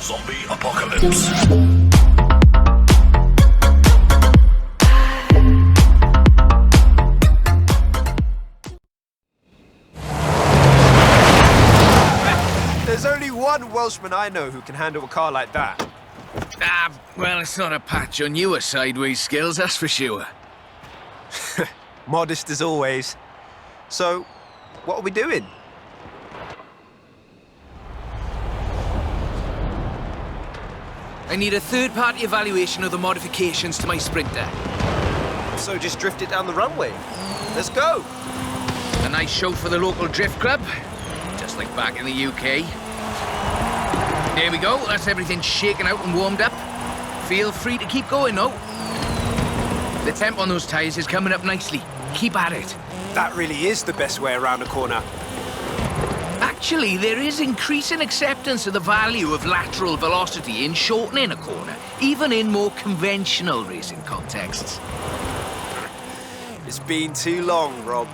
zombie apocalypse. There's only one Welshman I know who can handle a car like that. Well, it's not a patch on your sideways skills, that's for sure. Modest as always. So, what are we doing? I need a third-party evaluation of the modifications to my Sprinter. So just drift it down the runway. Let's go. A nice show for the local drift club, just like back in the UK. There we go, that's everything shaken out and warmed up. Feel free to keep going, though. The temp on those tyres is coming up nicely. Keep at it. That really is the best way around a corner. Actually, there is increasing acceptance of the value of lateral velocity in shortening a corner, even in more conventional racing contexts. It's been too long, Rob.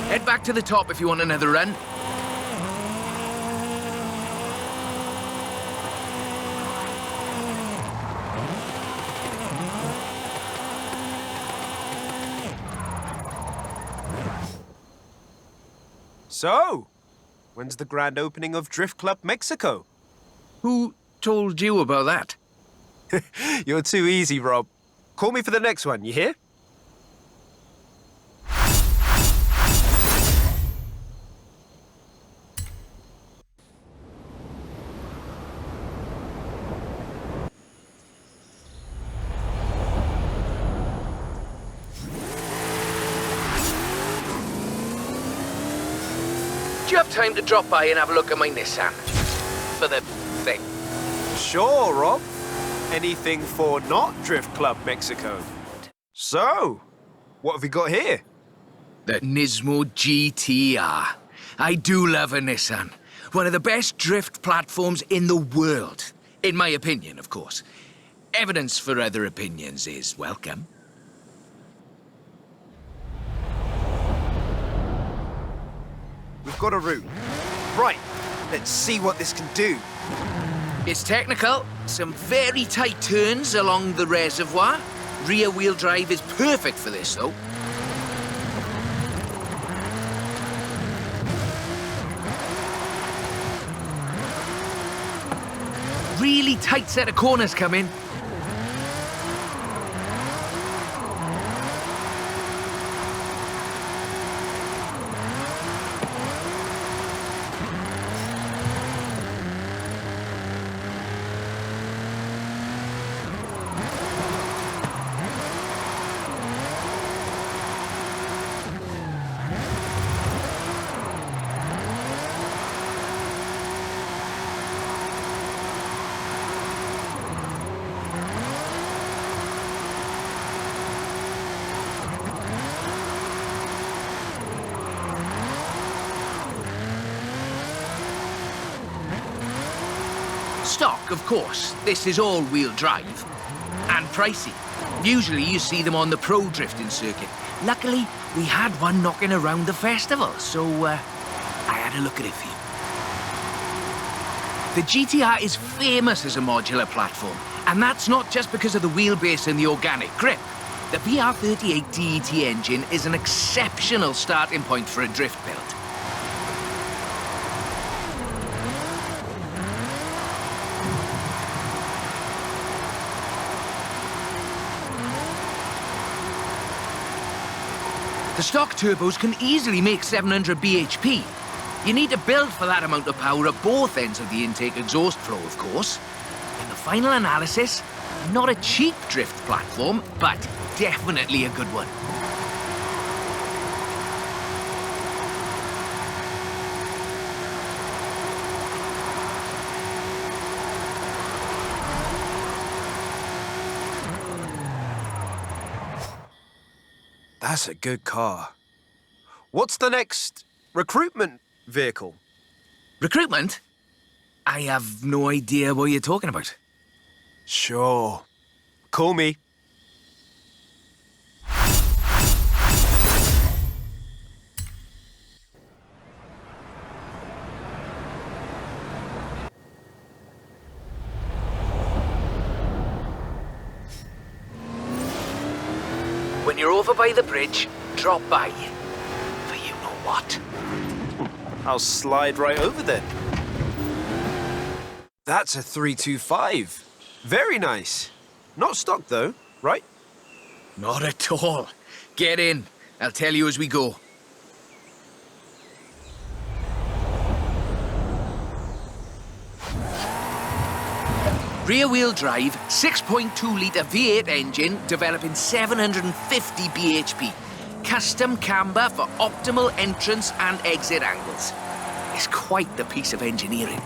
Head back to the top if you want another run. So, when's the grand opening of Drift Club Mexico? Who told you about that? You're too easy, Rob. Call me for the next one, you hear? Do you have time to drop by and have a look at my Nissan? For the thing. Sure, Rob. Anything for not Drift Club Mexico. So, what have we got here? The Nismo GTR. I do love a Nissan. One of the best drift platforms in the world. In my opinion, of course. Evidence for other opinions is welcome. We've got a route. Right, let's see what this can do. It's technical. Some very tight turns along the reservoir. Rear-wheel drive is perfect for this, though. Really tight set of corners coming. Stock, of course. This is all-wheel drive. And pricey. Usually you see them on the pro drifting circuit. Luckily, we had one knocking around the festival, so I had a look at it for you. The GTR is famous as a modular platform, and that's not just because of the wheelbase and the organic grip. The VR38 DET engine is an exceptional starting point for a drift build. The stock turbos can easily make 700 bhp. You need to build for that amount of power at both ends of the intake exhaust flow, of course. In the final analysis, not a cheap drift platform, but definitely a good one. That's a good car. What's the next recruitment vehicle? Recruitment? I have no idea what you're talking about. Sure. Call me. when you're over by the bridge, drop by. For you know what. I'll slide right over then. That's a 325. Very nice. Not stock though, right? Not at all. Get in. I'll tell you as we go. Rear-wheel drive, 6.2-litre V8 engine, developing 750 bhp. Custom camber for optimal entrance and exit angles. It's quite the piece of engineering.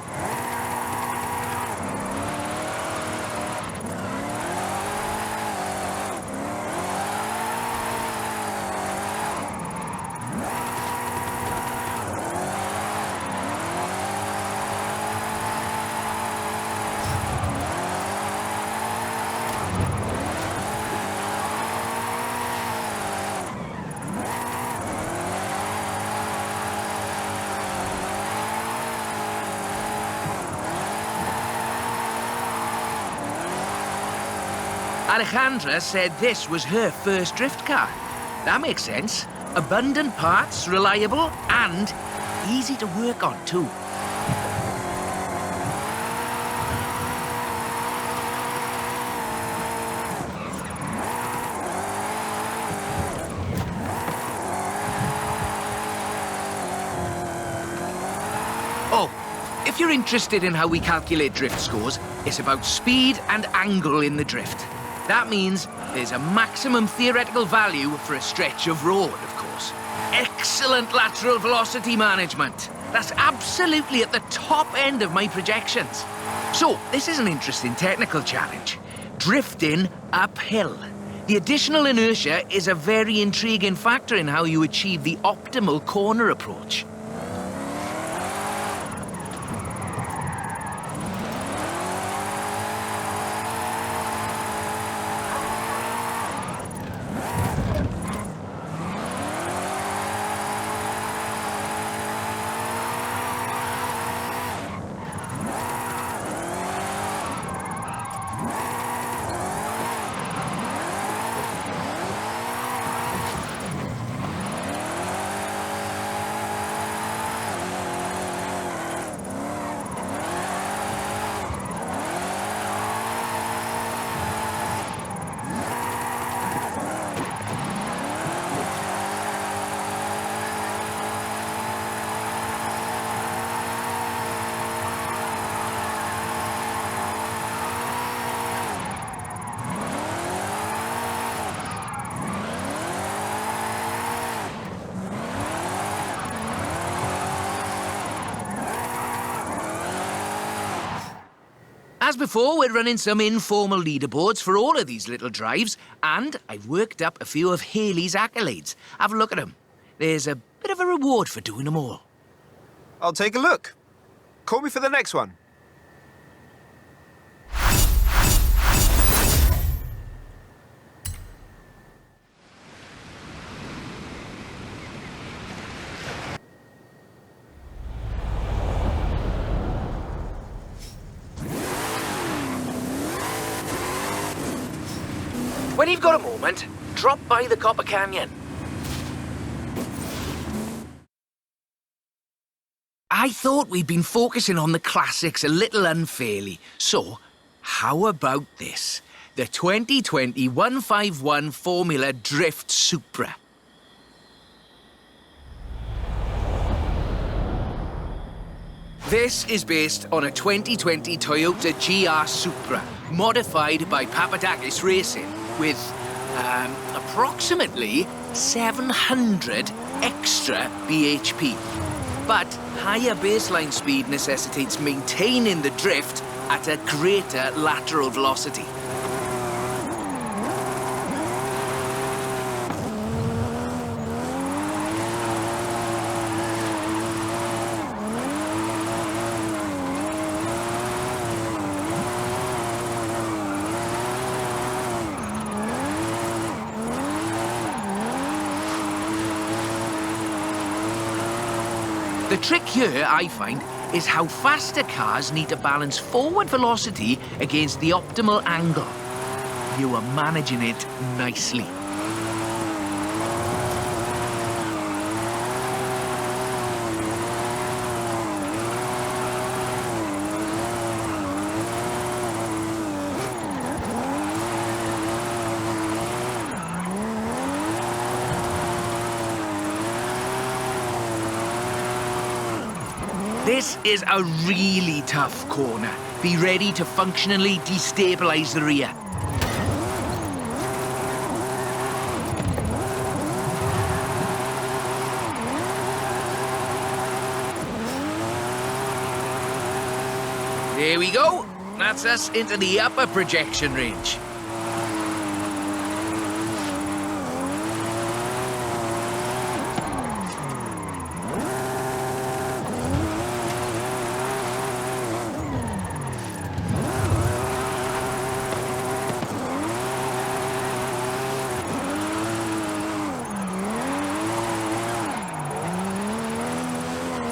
Alejandra said this was her first drift car. That makes sense. Abundant parts, reliable, and easy to work on too. Oh, if you're interested in how we calculate drift scores, it's about speed and angle in the drift. That means there's a maximum theoretical value for a stretch of road, of course. Excellent lateral velocity management. That's absolutely at the top end of my projections. So, this is an interesting technical challenge. Drifting uphill. The additional inertia is a very intriguing factor in how you achieve the optimal corner approach. As before, we're running some informal leaderboards for all of these little drives, and I've worked up a few of Haley's accolades. Have a look at them. There's a bit of a reward for doing them all. I'll take a look. Call me for the next one. When you've got a moment, drop by the Copper Canyon. I thought we'd been focusing on the classics a little unfairly, so how about this? The 2020 151 Formula Drift Supra. This is based on a 2020 Toyota GR Supra, modified by Papadakis Racing, with approximately 700 extra bhp. But higher baseline speed necessitates maintaining the drift at a greater lateral velocity. The trick here, I find, is how faster cars need to balance forward velocity against the optimal angle. You are managing it nicely. This is a really tough corner. Be ready to functionally destabilize the rear. There we go. That's us into the upper projection range.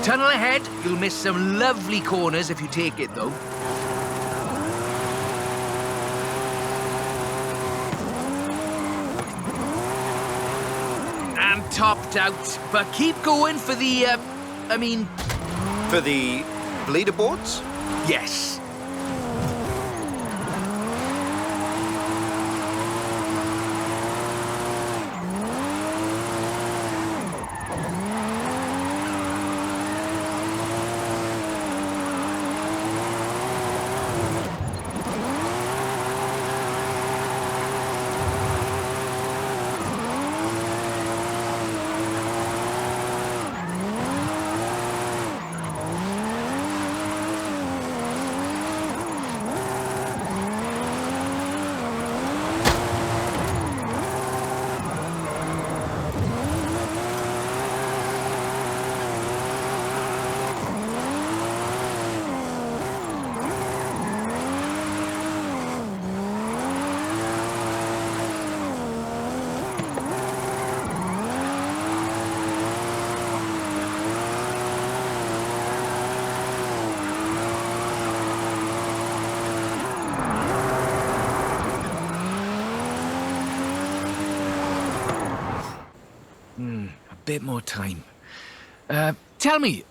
Tunnel ahead. You'll miss some lovely corners if you take it, though. And topped out, but keep going for the, For the leaderboards? yes. A bit more time. Tell me,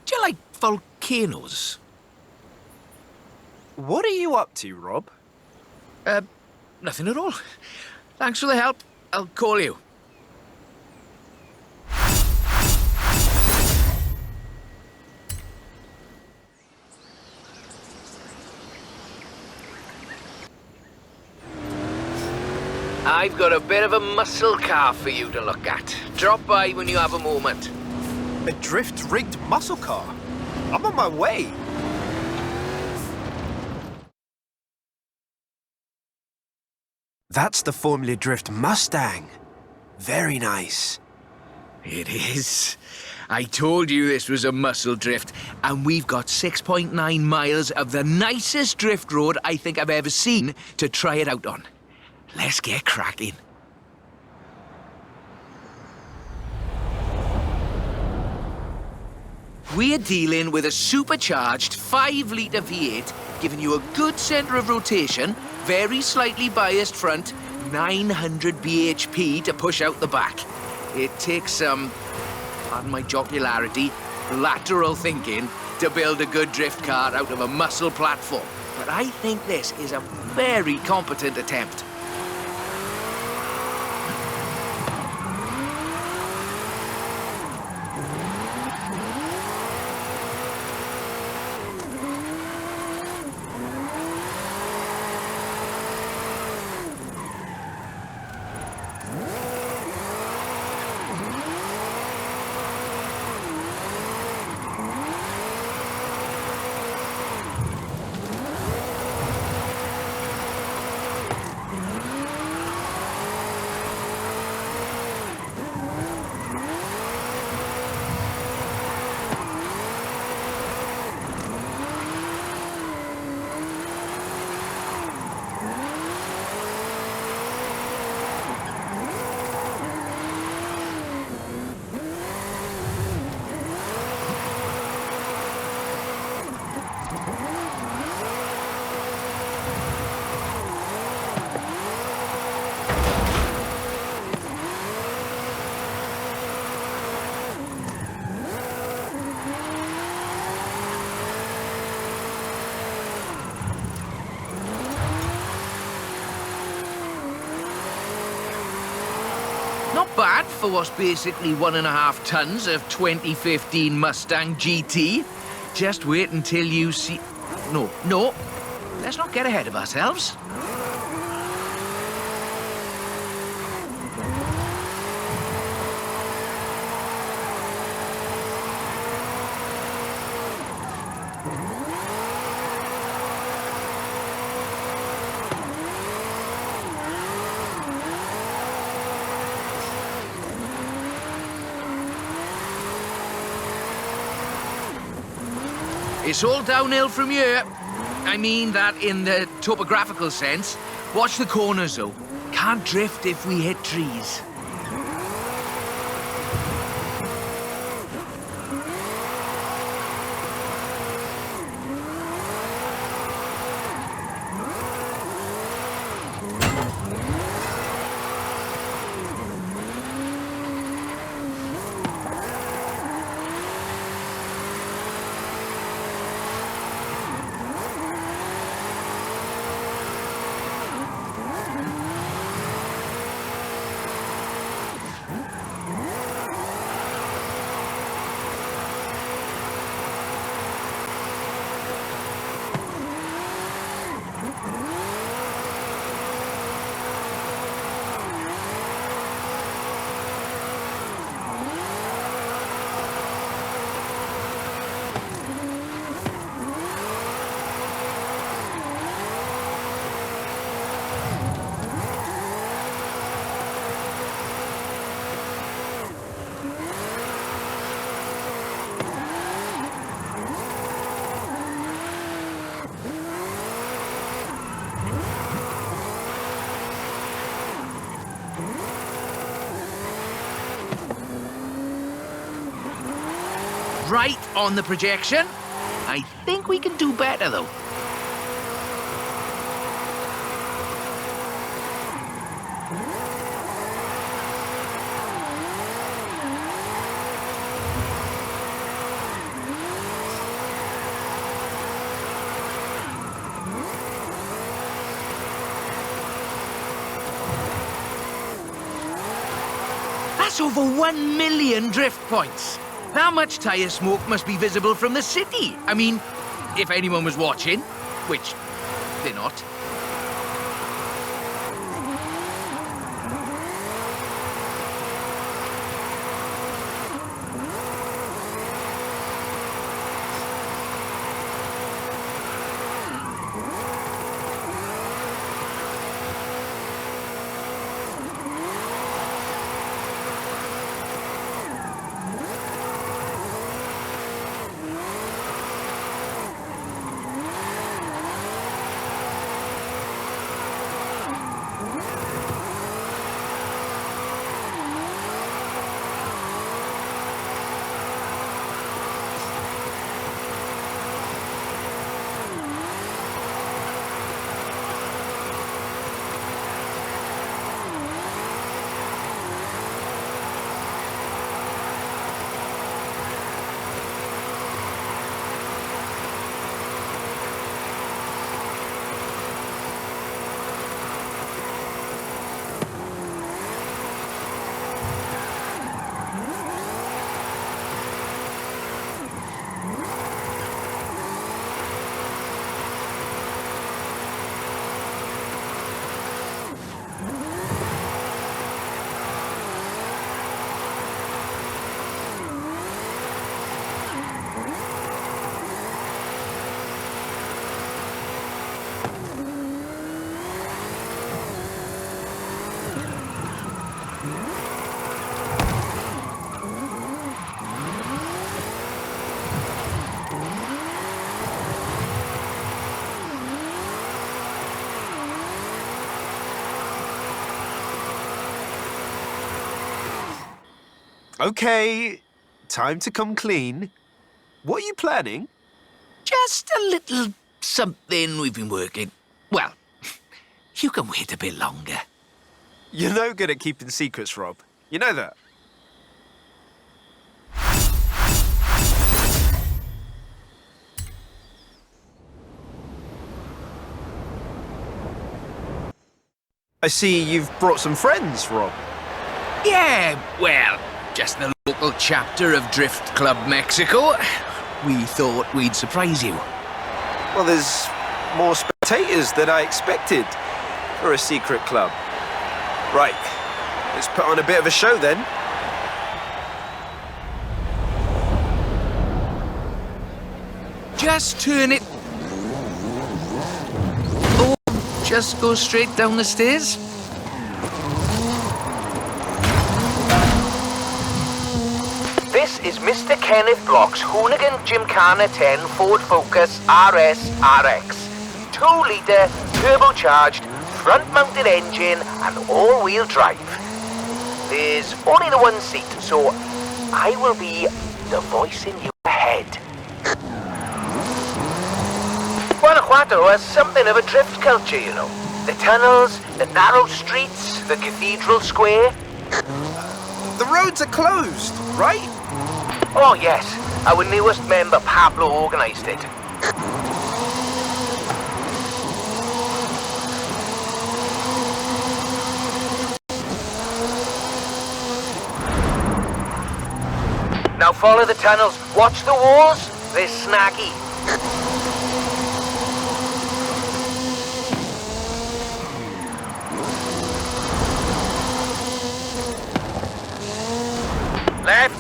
do you like volcanoes? What are you up to, Rob? Nothing at all. Thanks for the help. I'll call you. I've got a bit of a muscle car for you to look at. Drop by when you have a moment. A drift-rigged muscle car? I'm on my way. That's the Formula Drift Mustang. Very nice. It is. I told you this was a muscle drift, and we've got 6.9 miles of the nicest drift road I think I've ever seen to try it out on. Let's get cracking. We're dealing with a supercharged 5-litre V8, giving you a good centre of rotation, very slightly biased front, 900 bhp to push out the back. It takes some, pardon my jocularity, lateral thinking to build a good drift car out of a muscle platform. But I think this is a very competent attempt. Not bad for what's basically 1.5 tons of 2015 Mustang GT. Just wait until you see... No. Let's not get ahead of ourselves. It's all downhill from here. I mean that in the topographical sense. Watch the corners, though. Can't drift if we hit trees. Right on the projection. I think we can do better, though. That's over 1 million drift points. How much tyre smoke must be visible from the city? I mean, if anyone was watching, which they're not. Okay, time to come clean. What are you planning? Just a little something we've been working. Well, you can wait a bit longer. You're no good at keeping secrets, Rob. You know that. I see you've brought some friends, Rob. Yeah, well, just the local chapter of Drift Club Mexico. We thought we'd surprise you. Well, there's more spectators than I expected for a secret club. Right, let's put on a bit of a show then. Just turn it. Oh, just go straight down the stairs. This is Mr. Kenneth Block's Hoonigan Gymkhana 10 Ford Focus RS RX. 2-litre, turbocharged, front-mounted engine and all-wheel drive. There's only the one seat, so I will be the voice in your head. Guanajuato has something of a drift culture, you know. The tunnels, the narrow streets, the cathedral square. The roads are closed, right? Oh yes, our newest member Pablo organised it. Now follow the tunnels. Watch the walls. They're snaggy.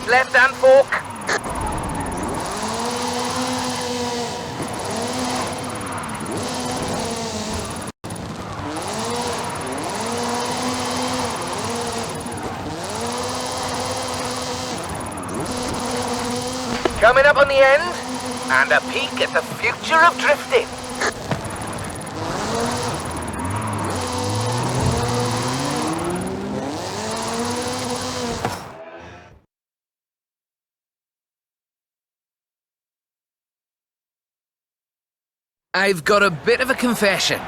Left hand fork. Coming up on the end, and a peek at the future of drifting. I've got a bit of a confession.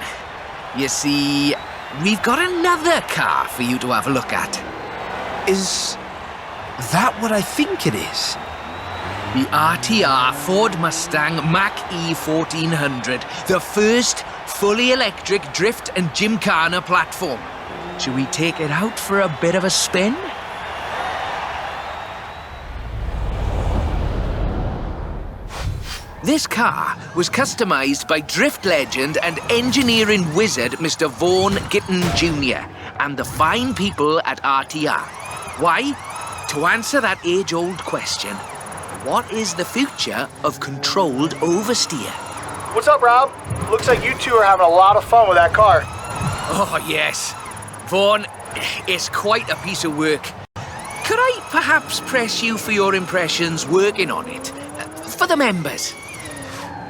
You see, we've got another car for you to have a look at. Is that what I think it is? The RTR Ford Mustang Mach-E 1400, the first fully electric drift and gymkhana platform. Should we take it out for a bit of a spin? This car was customised by drift legend and engineering wizard Mr. Vaughan Gitton Jr. and the fine people at RTR. Why? To answer that age-old question, what is the future of controlled oversteer? What's up, Rob? Looks like you two are having a lot of fun with that car. Oh, yes. Vaughan, it's quite a piece of work. Could I perhaps press you for your impressions working on it? For the members.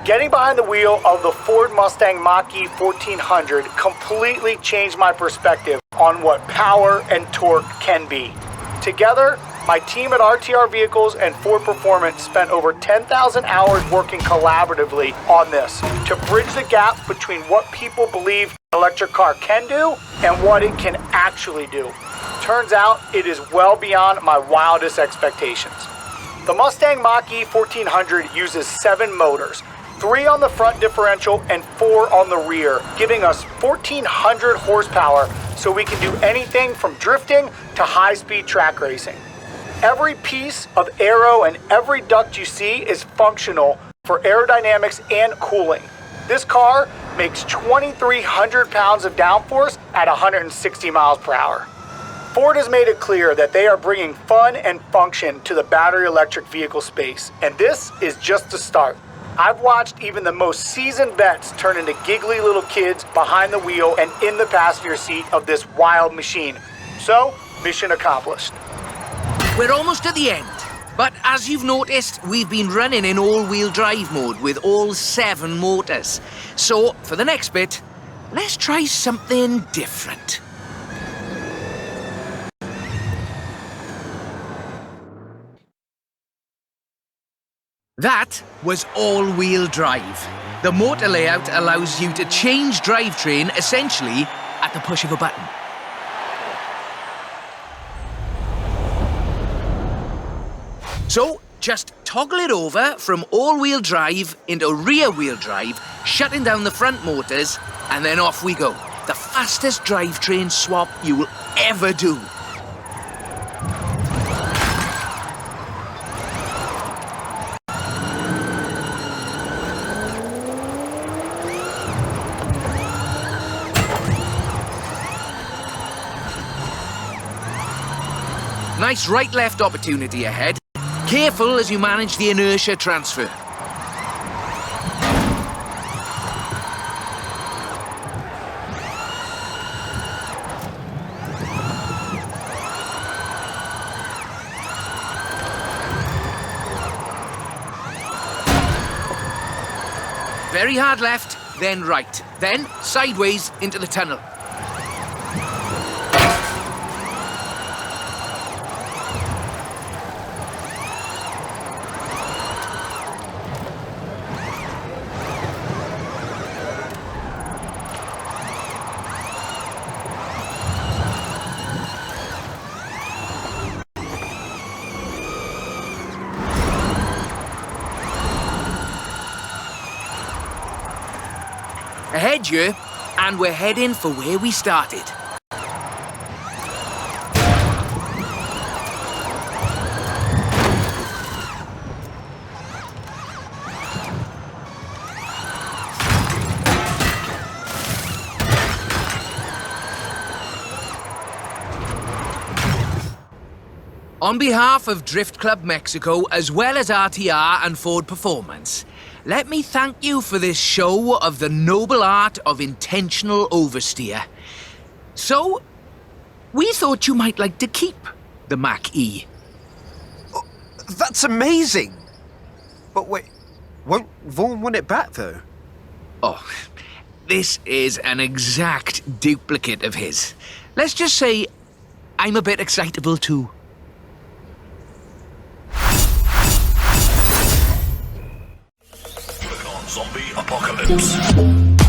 Getting behind the wheel of the Ford Mustang Mach-E 1400 completely changed my perspective on what power and torque can be. Together, my team at RTR Vehicles and Ford Performance spent over 10,000 hours working collaboratively on this to bridge the gap between what people believe an electric car can do and what it can actually do. Turns out it is well beyond my wildest expectations. The Mustang Mach-E 1400 uses 7 motors, 3 on the front differential and 4 on the rear, giving us 1,400 horsepower so we can do anything from drifting to high-speed track racing. Every piece of aero and every duct you see is functional for aerodynamics and cooling. This car makes 2,300 pounds of downforce at 160 miles per hour. Ford has made it clear that they are bringing fun and function to the battery electric vehicle space, and this is just the start. I've watched even the most seasoned vets turn into giggly little kids behind the wheel and in the passenger seat of this wild machine. So, mission accomplished. We're almost at the end, but as you've noticed, we've been running in all-wheel drive mode with all 7 motors. So, for the next bit, let's try something different. That was all-wheel drive. The motor layout allows you to change drivetrain essentially at the push of a button. So, just toggle it over from all-wheel drive into rear-wheel drive, shutting down the front motors, and then off we go. The fastest drivetrain swap you will ever do. Nice right-left opportunity ahead. Careful as you manage the inertia transfer. Very hard left, then right, then sideways into the tunnel. Ahead you, and we're heading for where we started. On behalf of Drift Club Mexico, as well as RTR and Ford Performance, let me thank you for this show of the noble art of intentional oversteer. So, we thought you might like to keep the Mach-E. Oh, that's amazing! But wait, won't Vaughan want it back, though? Oh, this is an exact duplicate of his. Let's just say I'm a bit excitable too. Zombie apocalypse.